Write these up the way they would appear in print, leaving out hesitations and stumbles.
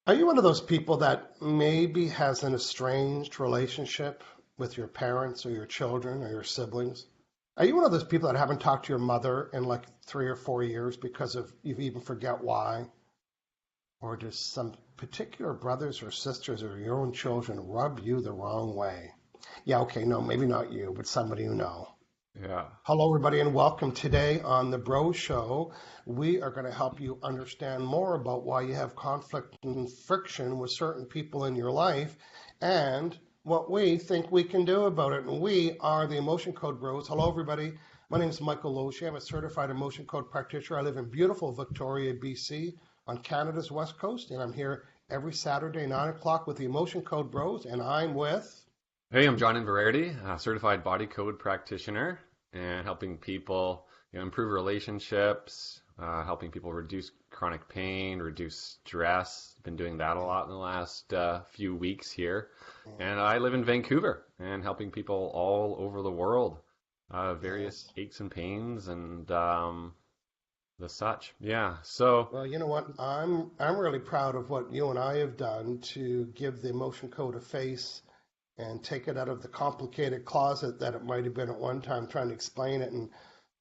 Are you one of those people that maybe has an estranged relationship with your parents or your children or your siblings? Are you one of those people that haven't talked to your mother in like 3 or 4 years because of you even forget why? Or does some particular brothers or sisters or your own children rub you the wrong way? Yeah, okay, no, maybe not you, but somebody you know. Yeah. Hello, everybody, and welcome. Today on The Bro Show, we are going to help you understand more about why you have conflict and friction with certain people in your life and what we think we can do about it. And we are the Emotion Code Bros. Hello, everybody. My name is Michael Losier. I'm a certified emotion code practitioner. I live in beautiful Victoria, BC, on Canada's West Coast, and I'm here every Saturday, 9 o'clock, with the Emotion Code Bros, and I'm with. Hey, I'm John Inverarity, a certified body code practitioner, and helping people improve relationships, helping people reduce chronic pain, reduce stress. Been doing that a lot in the last few weeks here. And I live in Vancouver and helping people all over the world, various Yes. aches and pains and the such. Yeah. So, Well, you know what? I'm really proud of what you and I have done to give the emotion code a face and take it out of the complicated closet that it might have been at one time trying to explain it. And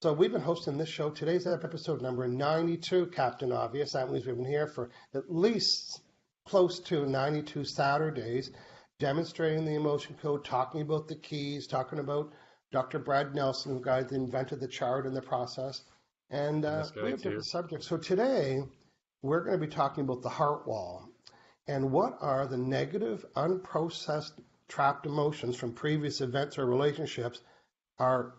so we've been hosting this show. Today's episode number 92, Captain Obvious. That means we've been here for at least close to 92 Saturdays, demonstrating the emotion code, talking about the keys, talking about Dr. Brad Nelson, the guy that invented the chart and the process. And and this we guy have different too. subjects. So today we're going to be talking about the heart wall and what are the negative, unprocessed, trapped emotions from previous events or relationships are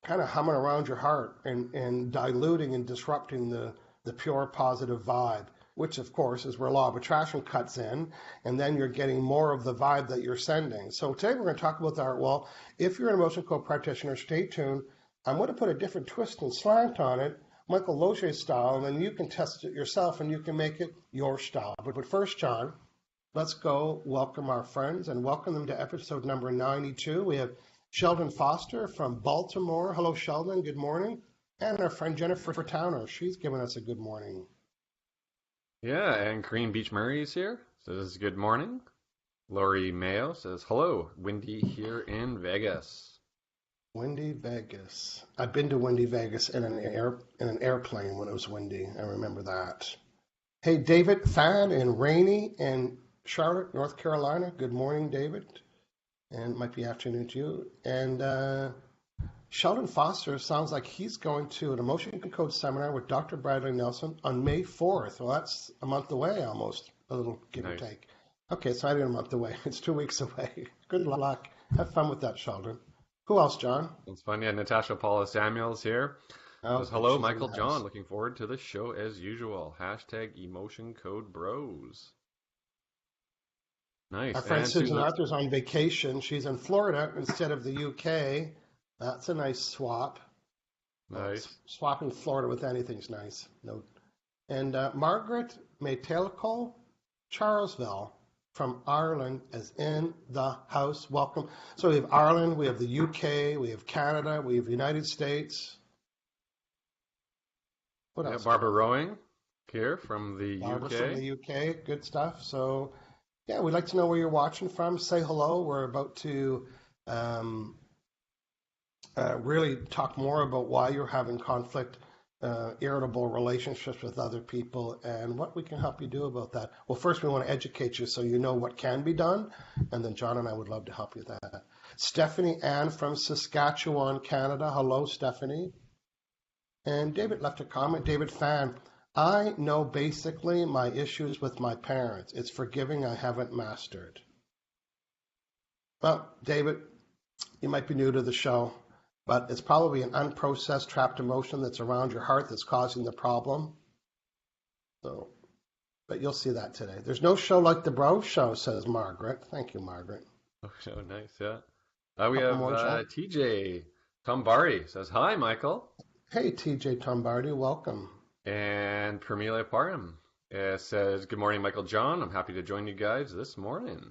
kind of humming around your heart and diluting and disrupting the pure positive vibe, which of course is where law of attraction cuts in, and then you're getting more of the vibe that you're sending. So today we're going to talk about the heart wall. If you're an emotion code practitioner, stay tuned. I'm going to put a different twist and slant on it, Michael Loche style, and then you can test it yourself and you can make it your style. But first, John, let's go welcome our friends and welcome them to episode number 92. We have Sheldon Foster from Baltimore. Hello, Sheldon. Good morning. And our friend Jennifer Towner. She's giving us a good morning. Yeah, and Green Beach Murray is here. Says good morning. Lori Mayo says hello. Windy here in Vegas. Windy Vegas. I've been to Windy Vegas in an airplane when it was windy. I remember that. Hey, David Fan and Rainy in Charlotte, North Carolina. Good morning, David. And it might be afternoon to you. And Sheldon Foster sounds like he's going to an emotion code seminar with Dr. Bradley Nelson on May 4th. Well, that's a month away almost, a little give or Nice. take. Okay, it's not even a month away. It's 2 weeks away. Good luck. Have fun with that, Sheldon. Who else, John? It's fun. Yeah, Natasha Paula Samuels here. Says Okay, hello, she's in Michael the John. house. Looking forward to the show as usual. Hashtag emotion code bros. Our Nice. friend And Susan Susan. Arthur's on vacation. She's in Florida instead of the UK. That's a nice swap. Well, Nice. swapping Florida with anything's nice. No. And Margaret Maytelco, Charlesville from Ireland is in the house. Welcome. So we have Ireland, we have the UK, we have Canada, we have the United States. What Yeah, else, Barbara John? Rowing here from the Barbara's from UK. the UK. Good stuff. So yeah, we'd like to know where you're watching from. Say hello. We're about to um, really talk more about why you're having conflict, irritable relationships with other people, and what we can help you do about that. Well, first, we want to educate you so you know what can be done, and then John and I would love to help you with that. Stephanie Ann from Saskatchewan, Canada. Hello, Stephanie. And David left a comment. David Fan. I know basically my issues with my parents. It's forgiving I haven't mastered. Well, David, you might be new to the show, but it's probably an unprocessed trapped emotion that's around your heart that's causing the problem. So, but you'll see that today. There's no show like the Bro Show, says Margaret. Thank you, Margaret. Oh, so nice. Yeah. We Couple have more, John. TJ Tombari says hi, Michael. Hey, TJ Tombardi, welcome. And Permelia Param says good morning, Michael John. I'm happy to join you guys this morning.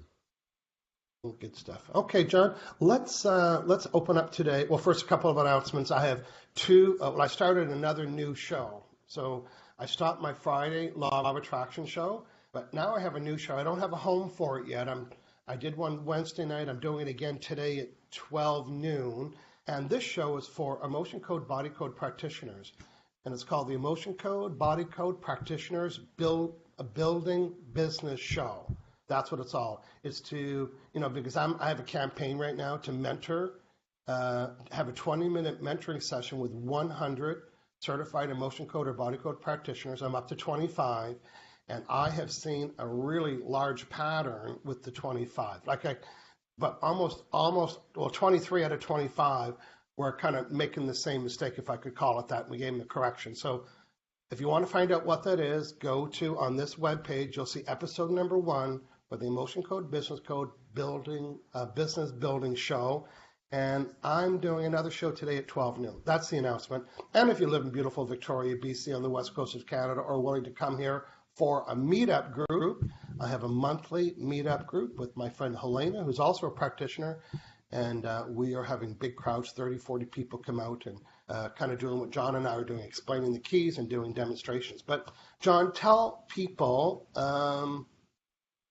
Good stuff. Okay, John, let's open up today. Well, first, a couple of announcements. I have two. Well, I started another new show. So I stopped my Friday Law of Attraction show. But now I have a new show. I don't have a home for it yet. I did one Wednesday night. I'm doing it again today at 12 noon. And this show is for emotion code, body code practitioners. And it's called the Emotion Code, Body Code Practitioners Building Business Show. That's what it's all. It's to, because I have a campaign right now to mentor, have a 20-minute mentoring session with 100 certified emotion code or body code practitioners. I'm up to 25. And I have seen a really large pattern with the 25. But almost, 23 out of 25 were kind of making the same mistake, if I could call it that, and we gave them a correction. So if you want to find out what that is, go to, on this webpage, you'll see episode number 1 for the Emotion Code, Business Code, Business Building Show. And I'm doing another show today at 12 noon. That's the announcement. And if you live in beautiful Victoria, BC, on the west coast of Canada, or willing to come here for a meetup group, I have a monthly meetup group with my friend Helena, who's also a practitioner, and we are having big crowds, 30, 40 people come out and kind of doing what John and I are doing, explaining the keys and doing demonstrations. But John, tell people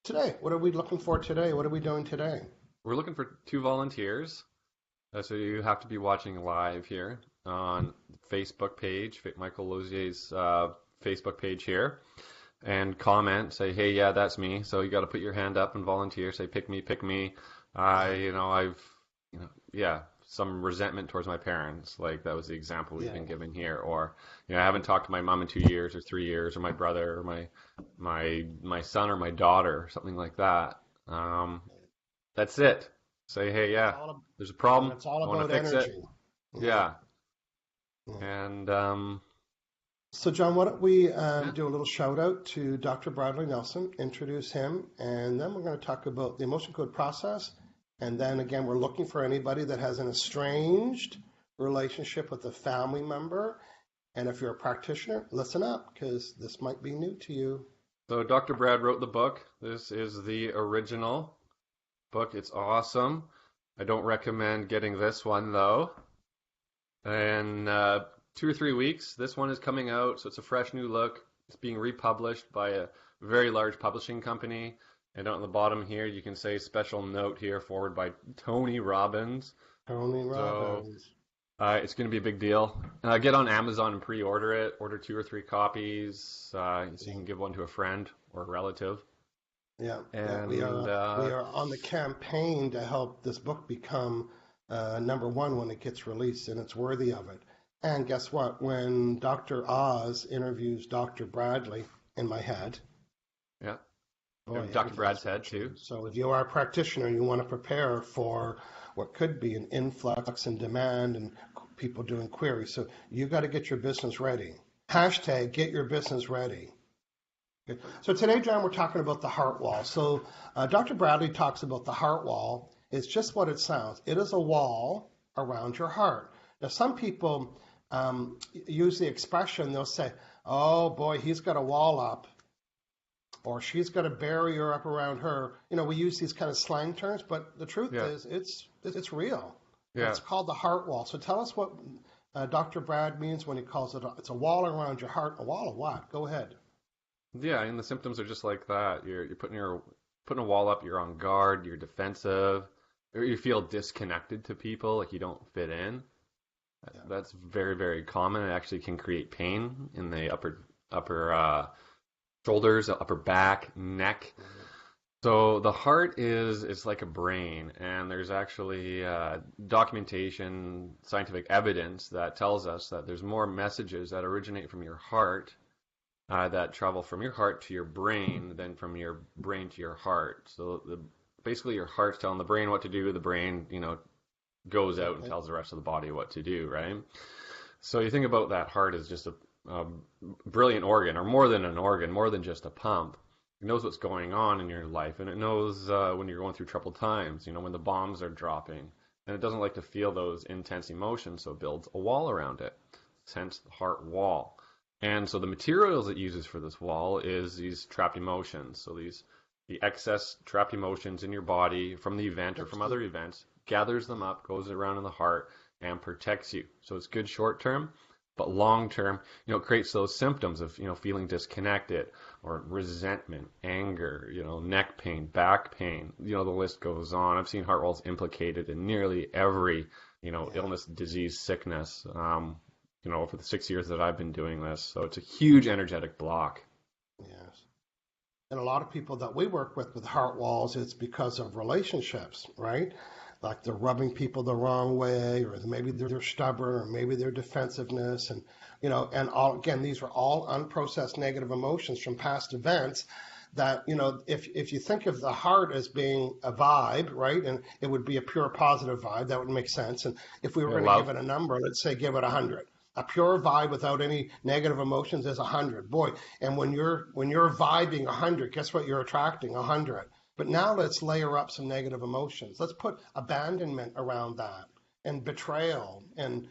today, what are we looking for today? What are we doing today? We're looking for 2 volunteers. So you have to be watching live here on Facebook page, Michael Losier's Facebook page here. And comment, say, hey, yeah, that's me. So you got to put your hand up and volunteer. Say, pick me, pick me. I've some resentment towards my parents. Like that was the example we've been given here. Or, I haven't talked to my mom in 2 years or 3 years, or my brother, or my son or my daughter, or something like that. That's it. Say, hey, yeah, there's a problem. It's all I want about to fix energy. it. Yeah. And so, John, why don't we do a little shout out to Dr. Bradley Nelson, introduce him, and then we're going to talk about the emotion code process. And then again, we're looking for anybody that has an estranged relationship with a family member. And if you're a practitioner, listen up, because this might be new to you. So Dr. Brad wrote the book. This is the original book. It's awesome. I don't recommend getting this one, though. And 2 or 3 weeks, this one is coming out, so it's a fresh new look. It's being republished by a very large publishing company. And out on the bottom here, you can say special note here, forward by Tony Robbins. Tony Robbins. So, it's going to be a big deal. Get on Amazon and pre-order it. Order 2 or 3 copies so you can give one to a friend or a relative. Yeah, and we are on the campaign to help this book become number 1 when it gets released, and it's worthy of it. And guess what? When Dr. Oz interviews Dr. Bradley in my head. Yeah. Dr. Brad's head, too. So if you are a practitioner, you want to prepare for what could be an influx in demand and people doing queries. So you got to get your business ready. Hashtag get your business ready. Okay. So today, John, we're talking about the heart wall. So Dr. Bradley talks about the heart wall. It's just what it sounds. It is a wall around your heart. Now, some people use the expression, they'll say, oh boy, he's got a wall up, or she's got a barrier up around her. We use these kind of slang terms, but the truth is it's real. Yeah. It's called the heart wall. So tell us what Dr. Brad means when he calls it's a wall around your heart. A wall of what? Go ahead. Yeah, and the symptoms are just like that. You're putting a wall up, you're on guard, you're defensive, or you feel disconnected to people, like you don't fit in. Yeah. That's very, very common. It actually can create pain in the upper shoulders, upper back, neck. Mm-hmm. So the heart is like a brain, and there's actually documentation, scientific evidence that tells us that there's more messages that originate from your heart that travel from your heart to your brain than from your brain to your heart. So basically your heart's telling the brain what to do, the brain, goes out and tells the rest of the body what to do, right? So you think about that heart as just a brilliant organ, or more than an organ, more than just a pump. It knows what's going on in your life, and it knows when you're going through troubled times, when the bombs are dropping. And it doesn't like to feel those intense emotions, so it builds a wall around it, hence the heart wall. And so the materials it uses for this wall is these trapped emotions. So the excess trapped emotions in your body from the event or from other events, gathers them up, goes around in the heart, and protects you. So it's good short term, But long term, it creates those symptoms of, feeling disconnected or resentment, anger, neck pain, back pain, the list goes on. I've seen heart walls implicated in nearly every, illness, disease, sickness, for the 6 years that I've been doing this. So it's a huge energetic block. Yes. And a lot of people that we work with heart walls, it's because of relationships, right? Like they're rubbing people the wrong way, or maybe they're stubborn, or maybe their defensiveness, and and all again, these are all unprocessed negative emotions from past events. That if you think of the heart as being a vibe, right, and it would be a pure positive vibe, that would make sense. And if we were going to give it a number, let's say give it 100. A pure vibe without any negative emotions is 100. Boy, and when you're vibing 100, guess what? You're attracting 100. But now let's layer up some negative emotions. Let's put abandonment around that, and betrayal, and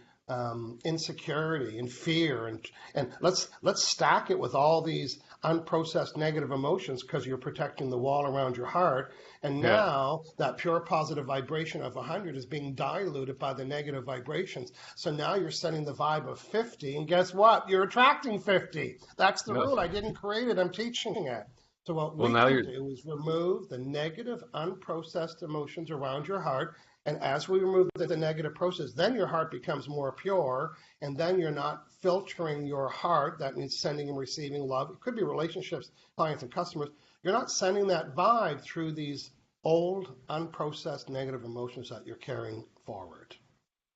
insecurity, and fear, and let's stack it with all these unprocessed negative emotions, because you're protecting the wall around your heart. And now that pure positive vibration of 100 is being diluted by the negative vibrations. So now you're setting the vibe of 50, and guess what? You're attracting 50. That's the rule. I didn't create it. I'm teaching it. So what we can do is remove the negative, unprocessed emotions around your heart. And as we remove the negative process, then your heart becomes more pure, and then you're not filtering your heart. That means sending and receiving love. It could be relationships, clients and customers. You're not sending that vibe through these old, unprocessed negative emotions that you're carrying forward.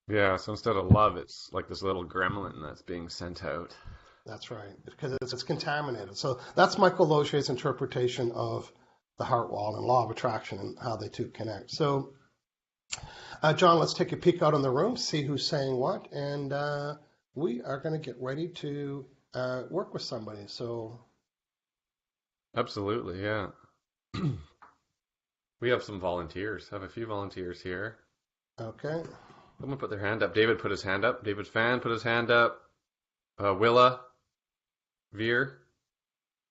Yeah, so instead of love, it's like this little gremlin that's being sent out. That's right, because it's contaminated. So that's Michael Losier's interpretation of the heart wall and law of attraction and how they two connect. So, John, let's take a peek out in the room, see who's saying what, and we are going to get ready to work with somebody. So, absolutely, yeah. We have some volunteers. Have a few volunteers here. Okay. Someone put their hand up. David put his hand up. David Fan put his hand up. Willa. Veer.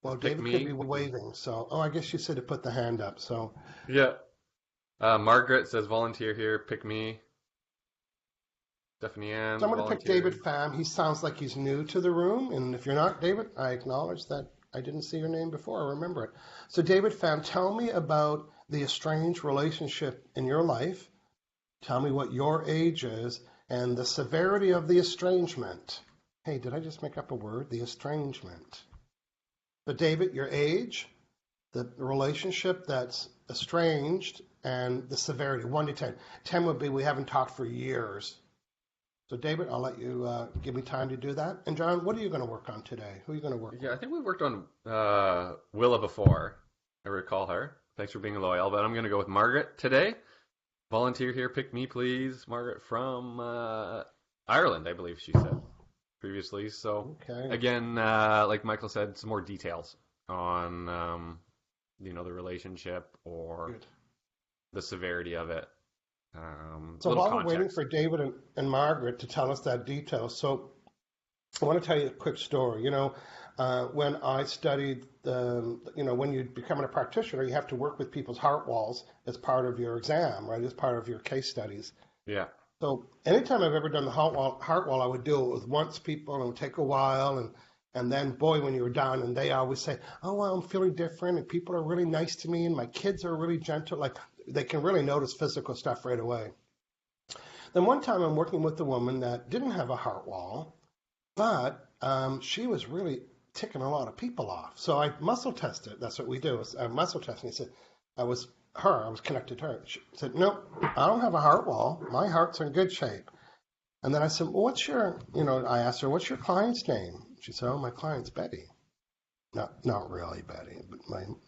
Well, David could be waving. So, I guess you said to put the hand up. So. Yeah. Margaret says volunteer here. Pick me. Stephanie Ann. So I'm going to pick David Pham. He sounds like he's new to the room. And if you're not David, I acknowledge that I didn't see your name before. I remember it. So David Pham, tell me about the estranged relationship in your life. Tell me what your age is and the severity of the estrangement. Hey, did I just make up a word? The estrangement. But David, your age, the relationship that's estranged, and the severity, 1 to 10. 10 would be we haven't talked for years. So David, I'll let you give me time to do that. And John, what are you going to work on today? Who are you going to work on? Yeah, I think we worked on Willa before. I recall her. Thanks for being loyal. But I'm going to go with Margaret today. Volunteer here. Pick me, please. Margaret from Ireland, I believe she said previously. So again, like Michael said, some more details on the relationship or the severity of it. So while we're waiting for David and Margaret to tell us that detail, so I want to tell you a quick story. When I studied, when you become a practitioner, you have to work with people's heart walls as part of your exam, right? As part of your case studies. Yeah. So anytime I've ever done the heart wall, I would do it with once people, and it would take a while, and then, boy, when you were done, and they always say, oh, well, I'm feeling different, and people are really nice to me, and my kids are really gentle. Like, they can really notice physical stuff right away. Then one time I'm working with a woman that didn't have a heart wall, but she was really ticking a lot of people off. So I muscle tested. That's what we do. I muscle tested. He said, I was connected to her. She said, no, I don't have a heart wall. My heart's in good shape. And then I said, well, I asked her, what's your client's name? She said, oh, my client's Betty. Not really Betty,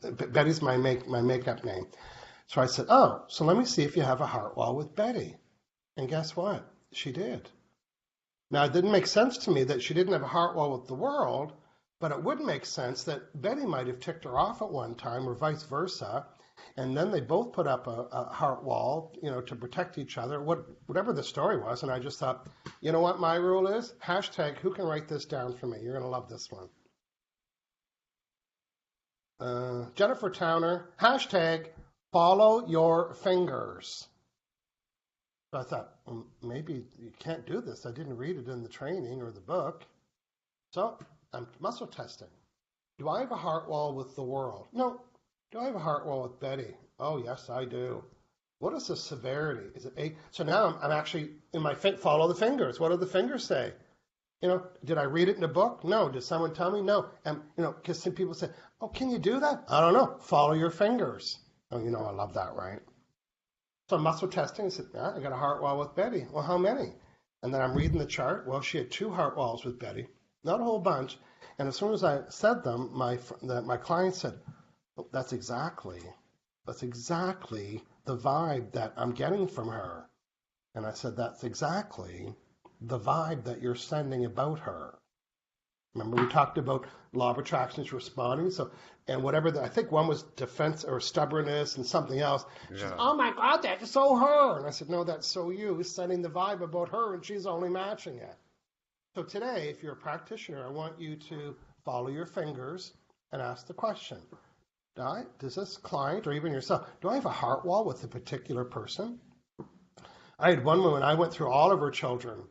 but Betty's my makeup name. So I said, oh, so let me see if you have a heart wall with Betty. And guess what? She did. Now, it didn't make sense to me that she didn't have a heart wall with the world, but it would make sense that Betty might have ticked her off at one time or vice versa. And then they both put up a heart wall, to protect each other, whatever the story was. And I just thought, you know what my rule is? Hashtag, who can write this down for me? You're going to love this one. Jennifer Towner, hashtag, follow your fingers. So I thought, well, maybe you can't do this. I didn't read it in the training or the book. So I'm muscle testing. Do I have a heart wall with the world? No. Do I have a heart wall with Betty? Oh, yes, I do. What is the severity? Is it eight? So now I'm actually in my follow the fingers. What do the fingers say? Did I read it in a book? No. Did someone tell me? No. And, because some people say, oh, can you do that? I don't know. Follow your fingers. Oh, I love that, right? So I'm muscle testing. I said, yeah, I got a heart wall with Betty. Well, how many? And then I'm reading the chart. Well, she had 2 heart walls with Betty, not a whole bunch. And as soon as I said them, my client said, oh, that's exactly the vibe that I'm getting from her. And I said, that's exactly the vibe that you're sending about her. Remember, we talked about law of attraction is responding. So, and whatever, I think one was defense or stubbornness and something else. Yeah. She said, oh my God, that's so her. And I said, no, that's so you, sending the vibe about her, and she's only matching it. So today, if you're a practitioner, I want you to follow your fingers and ask the question. Does this client, or even yourself, do I have a heart wall with a particular person? I had one woman, I went through all of her children,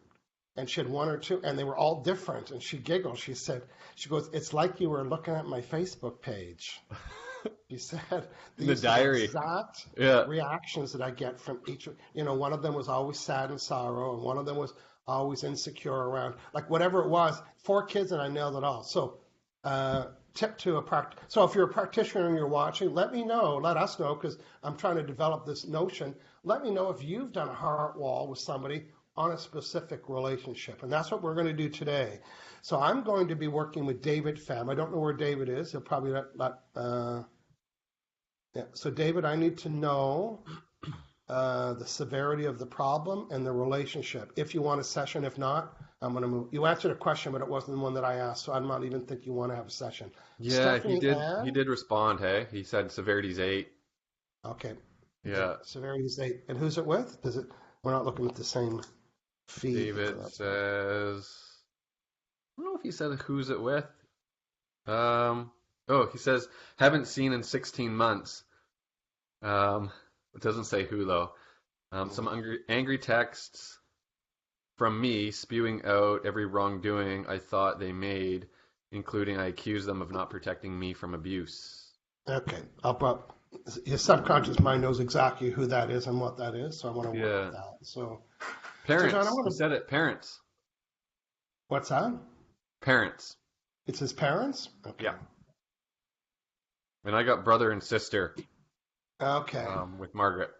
and she had 1 or 2, and they were all different. And she giggled. She goes, it's like you were looking at my Facebook page. She said, these the diary. Exact reactions that I get from each. One of them was always sad and sorrow, and one of them was always insecure around, like whatever it was. 4 kids, and I nailed it all. So, tip to So if you're a practitioner and you're watching, let us know, because I'm trying to develop this notion. Let me know if you've done a heart wall with somebody on a specific relationship. And that's what we're going to do today. So I'm going to be working with David Pham. I don't know where David is. He'll probably So David, I need to know the severity of the problem and the relationship. If you want a session, if not, I'm going to move. You answered a question, but it wasn't the one that I asked, so I don't even think you want to have a session. Yeah, Stephanie he did respond, hey? He said severity's 8. Okay. Yeah. Severity's 8. And who's it with? We're not looking at the same feed. David says, I don't know if he said who's it with. He says, haven't seen in 16 months. It doesn't say who, though. Some angry texts from me spewing out every wrongdoing I thought they made, including I accuse them of not protecting me from abuse. Okay. Your subconscious mind knows exactly who that is and what that is, so I want to work with that. So, parents. So John, said it. Parents. What's that? Parents. It's his parents? Okay. Yeah. And I got brother and sister. Okay. With Margaret.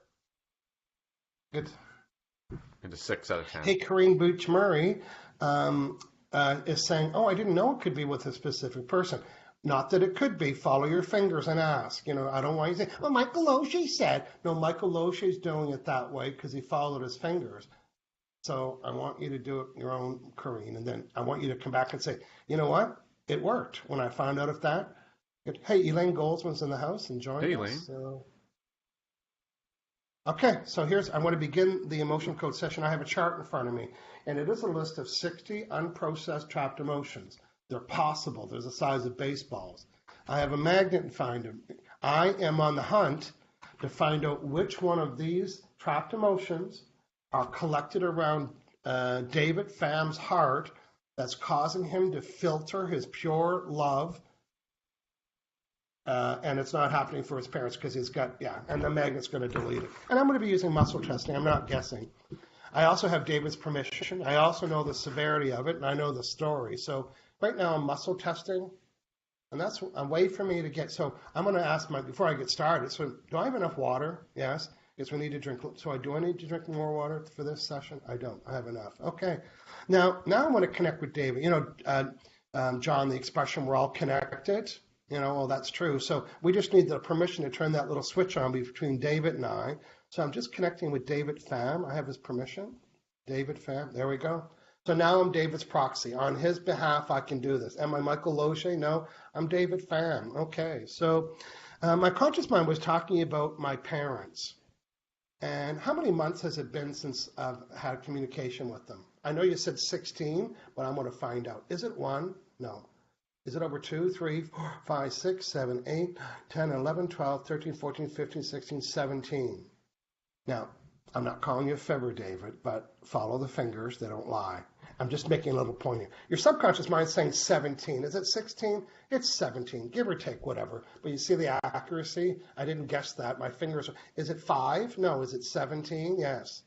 Good. Into 6 out of 10. Hey, Corinne Booch Murray is saying, I didn't know it could be with a specific person. Not that it could be. Follow your fingers and ask. I don't want you to say, well, Michael Losier said. No, Michael Losier is doing it that way because he followed his fingers. So I want you to do it your own, Corinne. And then I want you to come back and say, you know what? It worked. When I found out of that. Hey, Elaine Goldsman's in the house and joined us. Elaine. So. Okay, so I want to begin the emotion code session. I have a chart in front of me, and it is a list of 60 unprocessed trapped emotions. They're possible. They're the size of baseballs. I have a magnet in front of me. I am on the hunt to find out which one of these trapped emotions are collected around David Pham's heart that's causing him to filter his pure love. And it's not happening for his parents because he's got, and the magnet's going to delete it. And I'm going to be using muscle testing. I'm not guessing. I also have David's permission. I also know the severity of it, and I know the story. So right now I'm muscle testing, and that's a way for me to get. So I'm going to ask before I get started, so do I have enough water? Yes. Because we need to drink. So do I need to drink more water for this session? I don't. I have enough. Okay. Now I want to connect with David. John, the expression, we're all connected. Well, that's true. So we just need the permission to turn that little switch on between David and I. So I'm just connecting with David Pham. I have his permission. David Pham. There we go. So now I'm David's proxy. On his behalf, I can do this. Am I Michael Losier? No, I'm David Pham. Okay. So my conscious mind was talking about my parents. And how many months has it been since I've had communication with them? I know you said 16, but I'm going to find out. Is it 1? No. Is it over 2, 3, 4, 5, 6, 7, 8, 10, 11, 12, 13, 14, 15, 16, 17? Now, I'm not calling you a fibber, David, but follow the fingers. They don't lie. I'm just making a little point here. Your subconscious mind is saying 17. Is it 16? It's 17, give or take, whatever. But you see the accuracy? I didn't guess that. My fingers. Is it 5? No. Is it 17? Yes.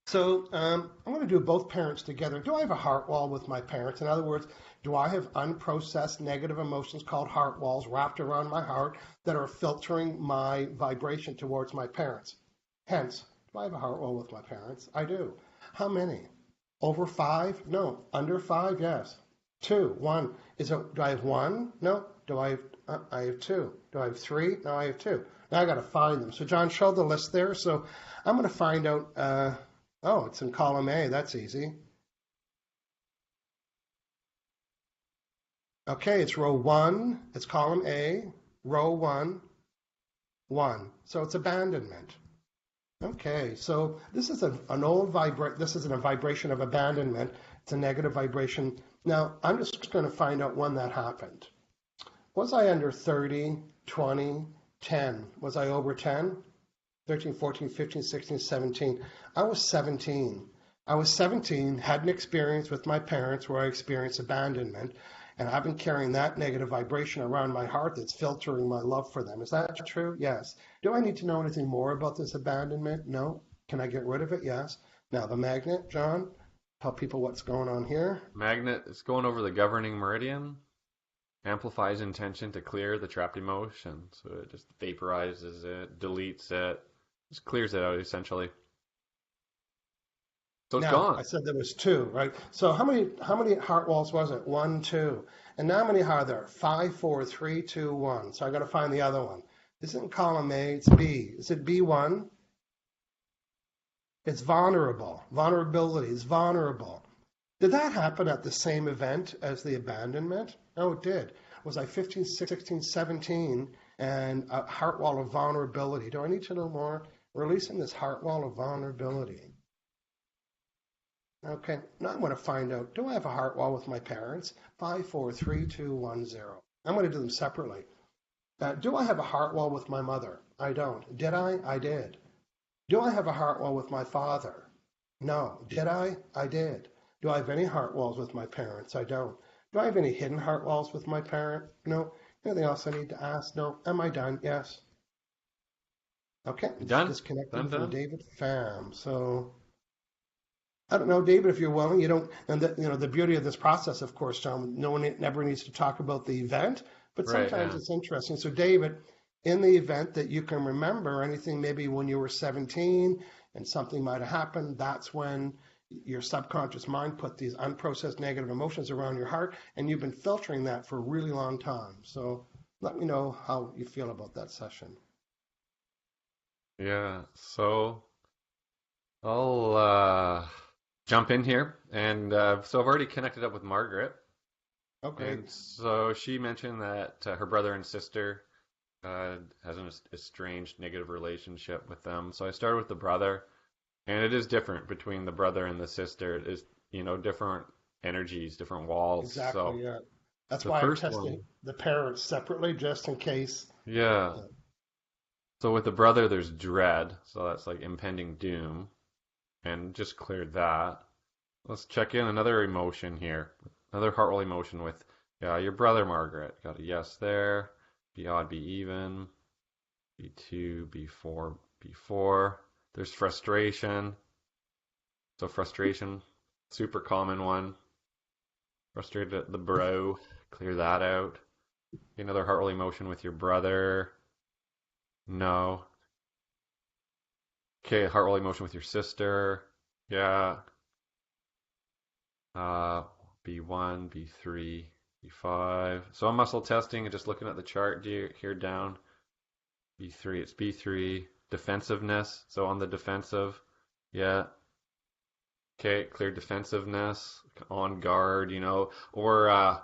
So I'm going to do both parents together. Do I have a heart wall with my parents? In other words, do I have unprocessed negative emotions called heart walls wrapped around my heart that are filtering my vibration towards my parents? Hence, do I have a heart wall with my parents? I do. How many? Over 5? No. Under 5? Yes. 2. 1. Do I have 1? No. I have 2. Do I have 3? No, I have 2. Now I got to find them. So John, show the list there. So I'm going to find out. Oh, it's in column A. That's easy. Okay, it's row 1. It's column A. Row 1. 1. So it's abandonment. Okay, so this is an old vibration. This isn't a vibration of abandonment. It's a negative vibration. Now, I'm just going to find out when that happened. Was I under 30, 20, 10? Was I over 10? 13, 14, 15, 16, 17. I was 17. I was 17, had an experience with my parents where I experienced abandonment, and I've been carrying that negative vibration around my heart that's filtering my love for them. Is that true? Yes. Do I need to know anything more about this abandonment? No. Can I get rid of it? Yes. Now, the magnet, John, tell people what's going on here. Magnet is going over the governing meridian, amplifies intention to clear the trapped emotion. So it just vaporizes it, deletes it, just clears it out essentially. So it's Now, gone. I said there was 2, right? So how many heart walls was it? 1, 2. And now how many are there? 5, 4, 3, 2, 1. So I got to find the other one. This isn't column A, it's B. Is it B1? It's vulnerable. Vulnerability is vulnerable. Did that happen at the same event as the abandonment? Oh, it did. Was I 15, 16, 17 and a heart wall of vulnerability? Do I need to know more? Releasing this heart wall of vulnerability. Okay, now I'm going to find out, do I have a heart wall with my parents? 5, 4, 3, 2, 1, 0. I'm going to do them separately. Do I have a heart wall with my mother? I don't. Did I? I did. Do I have a heart wall with my father? No. Did I? I did. Do I have any heart walls with my parents? I don't. Do I have any hidden heart walls with my parent? No. Anything else I need to ask? No. Am I done? Yes. Okay, Done? disconnecting from Done? David Pham. So I don't know, David, if you're willing, you don't, and the beauty of this process, of course, John, no one ever needs to talk about the event, but Right, sometimes yeah. it's interesting. So David, in the event that you can remember anything, maybe when you were 17 and something might have happened, that's when your subconscious mind put these unprocessed negative emotions around your heart, and you've been filtering that for a really long time. So let me know how you feel about that session. Yeah. So I'll jump in here. And so I've already connected up with Margaret. Okay. And so she mentioned that her brother and sister has an estranged negative relationship with them. So I started with the brother, and it is different between the brother and the sister. It is, different energies, different walls. Exactly, So yeah. That's the why I'm first testing one, the parents separately just in case. yeah. uh, So with the brother, there's dread. So that's like impending doom, and just cleared that. Let's check in another emotion here. Another heartfelt emotion with your brother, Margaret. Got a yes there. Be odd, be even. B2, B4, B4. There's frustration. So frustration, super common one. Frustrated at the bro. Clear that out. Another heartfelt emotion with your brother. No. Okay, heartfelt emotion with your sister. Yeah. Uh, B1, B3, B5. So I'm muscle testing and just looking at the chart here down. B3, it's B3. Defensiveness. So on the defensive. Yeah. Okay, clear defensiveness. On guard, or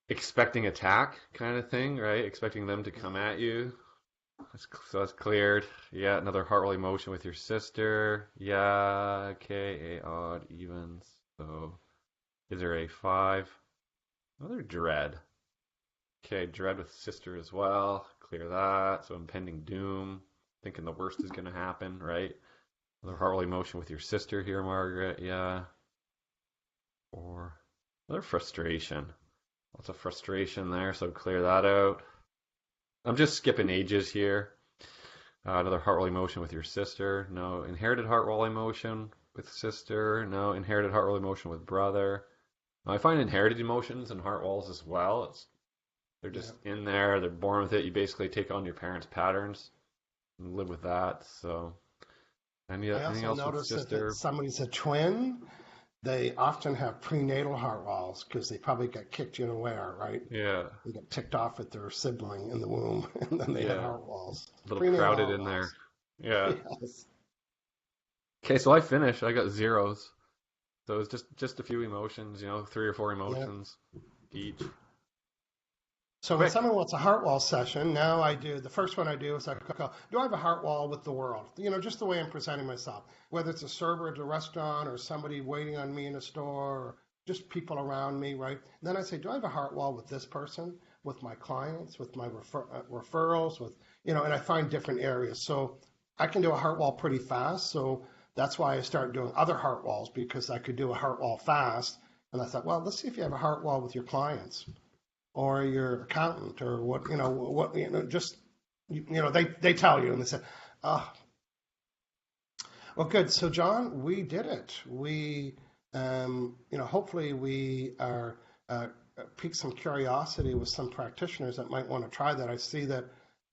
expecting attack kind of thing, right? Expecting them to come at you. So that's cleared. Yeah, another heartfelt emotion with your sister. Yeah, okay, A odd, evens. So is there a 5? Another dread. Okay, dread with sister as well. Clear that. So impending doom. thinking the worst is going to happen, right? Another heart rate motion with your sister here, Margaret. Yeah. Or another frustration. Lots of frustration there, so clear that out. I'm just skipping ages here. Another heart rate motion with your sister. No. Inherited heart rate motion with sister. No. Inherited heart rate motion with brother. I find inherited emotions and heart walls as well. They're just in there. They're born with it. You basically take on your parents' patterns and live with that. So, anything else with noticed sister? that if somebody's a twin, they often have prenatal heart walls because they probably got kicked unaware, right? Yeah. They got ticked off at their sibling in the womb, and then they had heart walls. A little crowded in there. Yeah. Yes. Okay, so I finished. I got zeros. So it's just a few emotions, 3 or 4 emotions each. So when someone wants a heart wall session, now the first one I do is I go, do I have a heart wall with the world? Just the way I'm presenting myself, whether it's a server at a restaurant or somebody waiting on me in a store or just people around me, right? And then I say, do I have a heart wall with this person, with my clients, with my referrals, and I find different areas. So I can do a heart wall pretty fast. So that's why I started doing other heart walls, because I could do a heart wall fast. And I thought, well, let's see if you have a heart wall with your clients or your accountant or they tell you and they say, well, good. So John, we did it. We, hopefully we are piqued some curiosity with some practitioners that might want to try that. I see that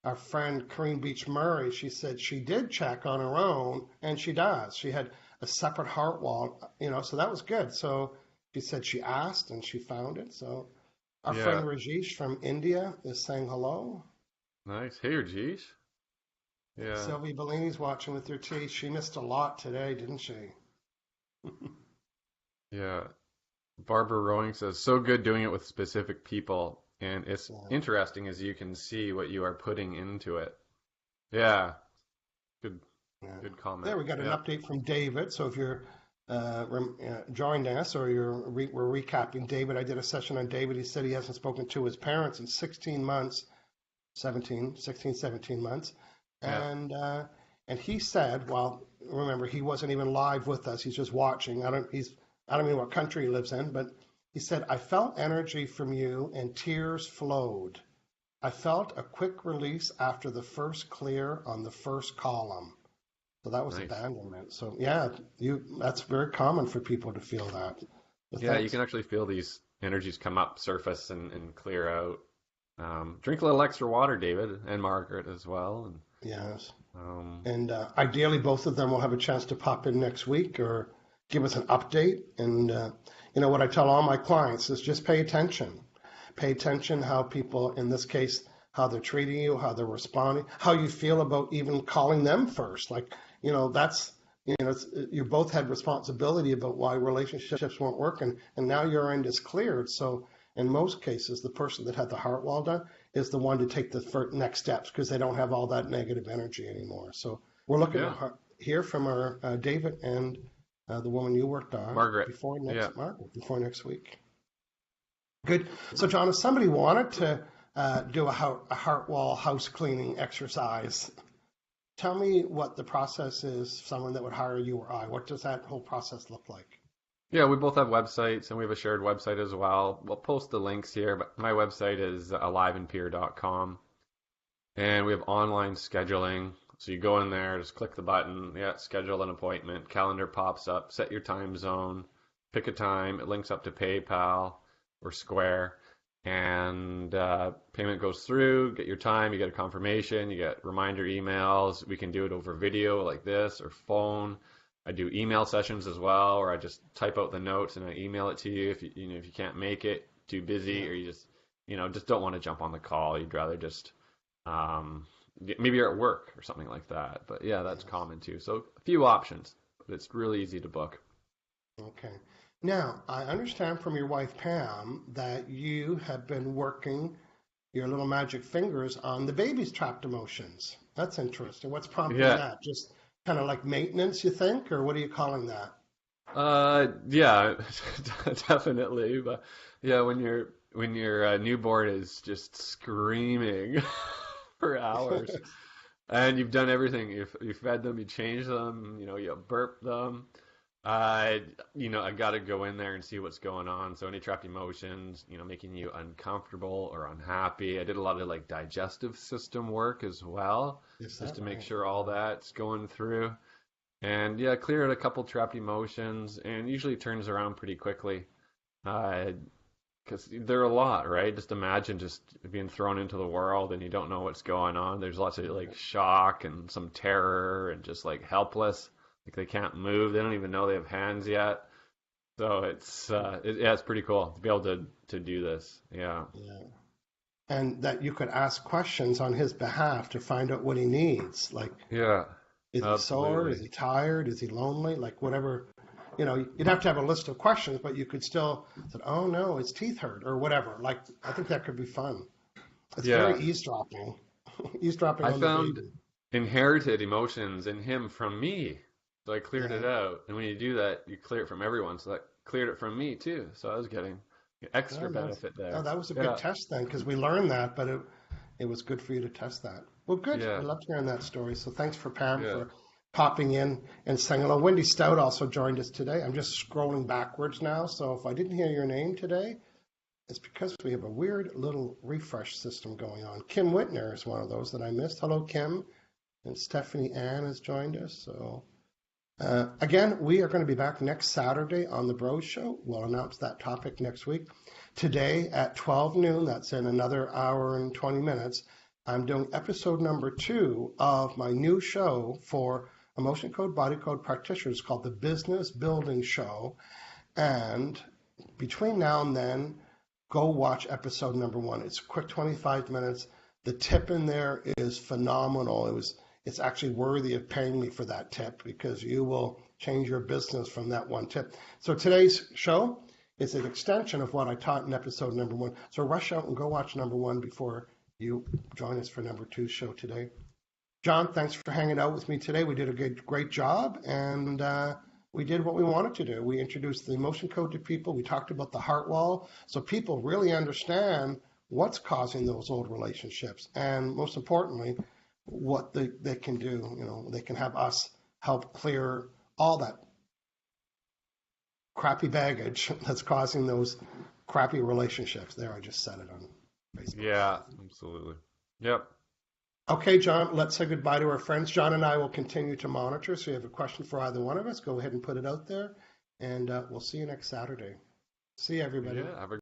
our friend Corinne Beach Murray, she said she did check on her own, and she does. She had a separate heart wall, so that was good. So she said she asked and she found it. So our friend Rajesh from India is saying hello. Nice. Hey, Rajesh. Yeah. Sylvie Bellini's watching with her tea. She missed a lot today, didn't she? Yeah. Barbara Rowing says, so good doing it with specific people. And it's interesting as you can see what you are putting into it. Yeah. Good comment. There, we got an update from David. So if you're joined us or we're recapping David, I did a session on David. He said he hasn't spoken to his parents in 16 months, 17 months. And he said, well, remember, he wasn't even live with us. He's just watching. I don't know what country he lives in, but he said, I felt energy from you and tears flowed. I felt a quick release after the first clear on the first column. So that was abandonment. So that's very common for people to feel that. You can actually feel these energies come up, surface, and clear out. Drink a little extra water, David, and Margaret as well. And, yes. And ideally, both of them will have a chance to pop in next week or give us an update. And, what I tell all my clients is just pay attention. Pay attention how people, in this case, how they're treating you, how they're responding, how you feel about even calling them first. Like, that's, you both had responsibility about why relationships weren't working, and now your end is cleared. So in most cases, the person that had the heart wall done is the one to take the next steps because they don't have all that negative energy anymore. So we're looking to hear from our David and the woman you worked on, Margaret, before next week. Good. So John, if somebody wanted to do a heart wall house cleaning exercise, tell me what the process is. Someone that would hire you or I, what does that whole process look like? Yeah, we both have websites, and we have a shared website as well. We'll post the links here, but my website is aliveandpeer.com, and we have online scheduling. So you go in there, just click the button, schedule an appointment, calendar pops up, set your time zone, pick a time, it links up to PayPal or Square, and payment goes through, get your time, you get a confirmation, you get reminder emails. We can do it over video like this or phone. I do email sessions as well, or I just type out the notes and I email it to you if you can't make it, too busy, or you just don't want to jump on the call. You'd rather just maybe you're at work or something like that. But that's common too. So a few options, but it's really easy to book. Okay. Now, I understand from your wife, Pam, that you have been working your little magic fingers on the baby's trapped emotions. That's interesting. What's prompting that? Just kind of like maintenance, you think? Or what are you calling that? Yeah, definitely. But when your newborn is just screaming for hours, And you've done everything. You fed them, you changed them, you burped them. I got to go in there and see what's going on. So any trapped emotions, making you uncomfortable or unhappy. I did a lot of like digestive system work as well, just to make sure all that's going through. And yeah, cleared a couple trapped emotions, and usually turns around pretty quickly. Because they're a lot, right? Just imagine just being thrown into the world and you don't know what's going on. There's lots of like shock and some terror and just like helpless. Like they can't move. They don't even know they have hands yet. So it's pretty cool to be able to do this. Yeah. Yeah. And that you could ask questions on his behalf to find out what he needs. Like, Yeah. is he sore? Is he tired? Is he lonely? Like whatever, you'd have to have a list of questions, but you could still say, oh no, his teeth hurt or whatever. Like, I think that could be fun. It's very eavesdropping. Eavesdropping I on found the baby. inherited emotions in him from me. So I cleared it out. And when you do that, you clear it from everyone. So that cleared it from me too. So I was getting extra benefit there. Oh, that was a good test then, because we learned that, but it was good for you to test that. Well, good. Yeah. I loved hearing that story. So thanks for Pam for popping in and saying hello. Wendy Stout also joined us today. I'm just scrolling backwards now. So if I didn't hear your name today, it's because we have a weird little refresh system going on. Kim Whitner is one of those that I missed. Hello, Kim. And Stephanie Ann has joined us. So again, we are going to be back next Saturday on The Bros Show. We'll announce that topic next week. Today at 12 noon, that's in another hour and 20 minutes, I'm doing episode number 2 of my new show for Emotion Code, Body Code practitioners called The Business Building Show. And between now and then, go watch episode number 1. It's a quick 25 minutes. The tip in there is phenomenal. It's actually worthy of paying me for that tip because you will change your business from that one tip. So today's show is an extension of what I taught in episode number 1. So rush out and go watch number 1 before you join us for number 2 show today. John, thanks for hanging out with me today. We did a great job, and we did what we wanted to do. We introduced the emotion code to people. We talked about the heart wall, so people really understand what's causing those old relationships, and most importantly, what they can do. They can have us help clear all that crappy baggage that's causing those crappy relationships. There, I just said it on Facebook. Yeah, absolutely. Yep. Okay, John, let's say goodbye to our friends. John and I will continue to monitor. So if you have a question for either one of us, go ahead and put it out there. And we'll see you next Saturday. See you, everybody. Yeah, have a